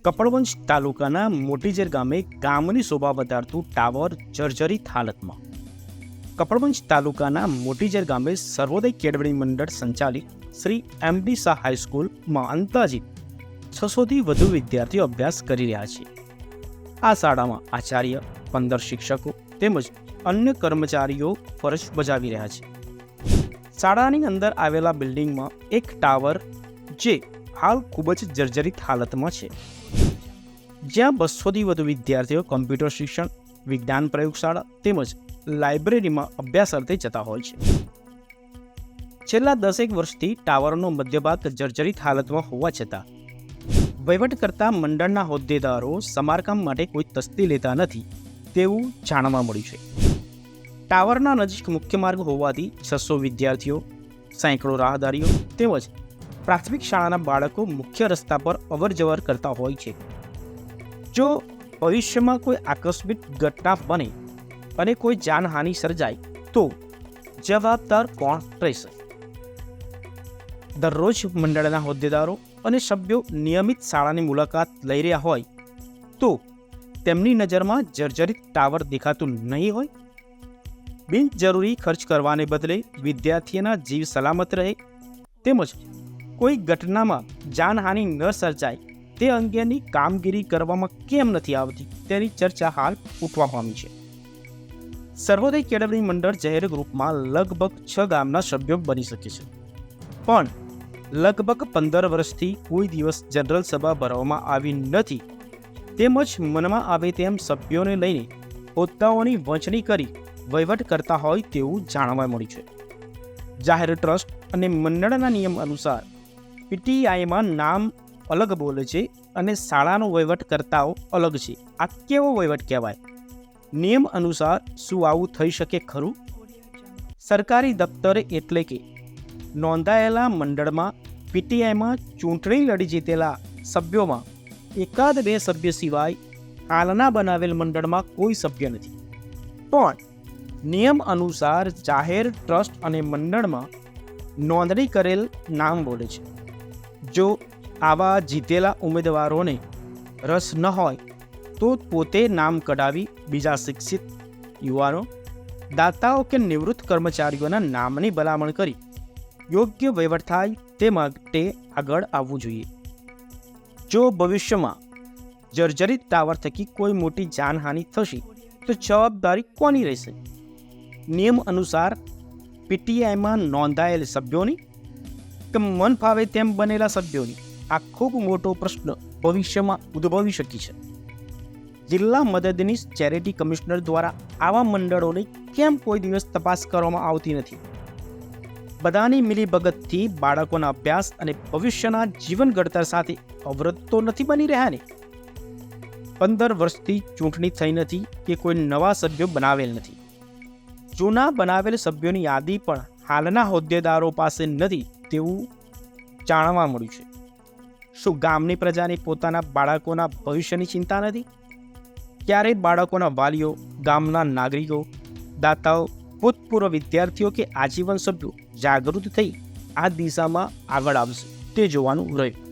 કપડવંજ તાલુકાના મોટીજેર ગામે ગામની શોભા વધારતું ટાવર જર્જરિત હાલતમાં. કપડવંજ તાલુકાના મોટીજેર ગામે સર્વોદય કેળવણી મંડળ સંચાલિત શ્રી એમડી શાહ હાઈસ્કૂલમાં અંદાજિત 600થી વધુ વિદ્યાર્થીઓ અભ્યાસ કરી રહ્યા છે. આ શાળામાં આચાર્ય, 15 શિક્ષકો તેમજ અન્ય કર્મચારીઓ ફરજ બજાવી રહ્યા છે. શાળાની અંદર આવેલા બિલ્ડિંગમાં એક ટાવર જે હાલ ખૂબ જ જર્જરિત હાલતમાં છે, જ્યાં 200થી વધુ વિદ્યાર્થીઓ કમ્પ્યુટર શિક્ષણ, વિજ્ઞાન પ્રયોગશાળા તેમજ લાઇબ્રેરીમાં અભ્યાસ અર્થે જતા હોય છે. છેલ્લા 10 વર્ષથી ટાવરનો મધ્યભાગ જર્જરિત હાલતમાં હોવા છતાં વહીવટકર્તા મંડળના હોદ્દેદારો સમારકામ માટે કોઈ તસ્દી લેતા નથી તેવું જાણવા મળ્યું છે. ટાવરના નજીક મુખ્ય માર્ગ હોવાથી 600 વિદ્યાર્થીઓ, સેંકડો રાહદારીઓ તેમજ પ્રાથમિક શાળાના બાળકો મુખ્ય રસ્તા પર અવરજવર કરતા હોય છે. જો ભવિષ્યમાં કોઈ આકસ્મિક ઘટના બને અને કોઈ જાનહાનિ સર્જાય તો જવાબદાર કોણ રહેશે? દરરોજ મંડળના હોદ્દેદારો અને સભ્યો નિયમિત શાળાની મુલાકાત લઈ રહ્યા હોય તો તેમની નજરમાં જર્જરિત ટાવર દેખાતું નહીં હોય? બિનજરૂરી ખર્ચ કરવાને બદલે વિદ્યાર્થીઓના જીવ સલામત રહે તેમજ કોઈ ઘટનામાં જાનહાનિ ન સર્જાય તે અંગેની કામગીરી કરવામાં કેમ નથી આવતી તેની ચર્ચા હાલ ઉઠવા પામી છે. સર્વોદય કેળવણી મંડળ જાહેર ગ્રુપમાં લગભગ 6 ગામના સભ્યો બની શકે છે, પણ લગભગ 15 વર્ષથી કોઈ દિવસ જનરલ સભા ભરવામાં આવી નથી તેમજ મનમાં આવે તેમ સભ્યોને લઈને હોદ્દાઓની વહેંચણી કરી વહીવટ કરતા હોય તેવું જાણવા મળ્યું છે. જાહેર ટ્રસ્ટ અને મંડળના નિયમ અનુસાર પીટીઆઈમાં નામ અલગ બોલે છે અને શાળાનો વહીવટકર્તાઓ અલગ છે. આ કેવો વહીવટ કહેવાય? નિયમ અનુસાર શું આવું થઈ શકે ખરું? સરકારી દફતરે એટલે કે નોંધાયેલા મંડળમાં પીટીઆઈમાં ચૂંટણી લડી જીતેલા સભ્યોમાં 1-2 સભ્ય સિવાય હાલના બનાવેલ મંડળમાં કોઈ સભ્ય નથી. પણ નિયમ અનુસાર જાહેર ટ્રસ્ટ અને મંડળમાં નોંધણી કરેલ નામ બોલે છે. જો આવા જીતેલા ઉમેદવારોને રસ ન હોય તો પોતે નામ કઢાવી બીજા શિક્ષિત યુવાનો, દાતાઓ કે નિવૃત્ત કર્મચારીઓના નામની ભલામણ કરી યોગ્ય વહીવટ થાય તે માટે આગળ આવવું જોઈએ. જો ભવિષ્યમાં જર્જરિત ટાવર થકી કોઈ મોટી જાનહાનિ થશે તો જવાબદારી કોની રહેશે? નિયમ અનુસાર પીટીઆઈમાં નોંધાયેલ સભ્યોની કે મન ફાવે તેમ બનેલા સભ્યોની? આ ખૂબ મોટો પ્રશ્ન ભવિષ્યમાં ઉદ્ભવી શકે છે. જિલ્લા મદદનીશ ચેરિટી કમિશનર દ્વારા આવા મંડળોની કેમ કોઈ દિવસ તપાસ કરવામાં આવતી નથી? બધાની મિલીભગતથી બાળકોના અભ્યાસ અને ભવિષ્યના જીવન ઘડતર સાથે અવરોધ તો નથી બની રહ્યા ને? 15 વર્ષથી ચૂંટણી થઈ નથી કે કોઈ નવા સભ્યો બનાવેલ નથી. જૂના બનાવેલ સભ્યોની યાદી પણ હાલના હોદ્દેદારો પાસે નથી તેવું જાણવા મળ્યું છે. શું ગામની પ્રજાને પોતાના બાળકોના ભવિષ્યની ચિંતા નથી? ક્યારેય બાળકોના વાલીઓ, ગામના નાગરિકો, દાતાઓ, ભૂતપૂર્વ વિદ્યાર્થીઓ કે આજીવન સભ્યો જાગૃત થઈ આ દિશામાં આગળ આવશે તે જોવાનું રહ્યું.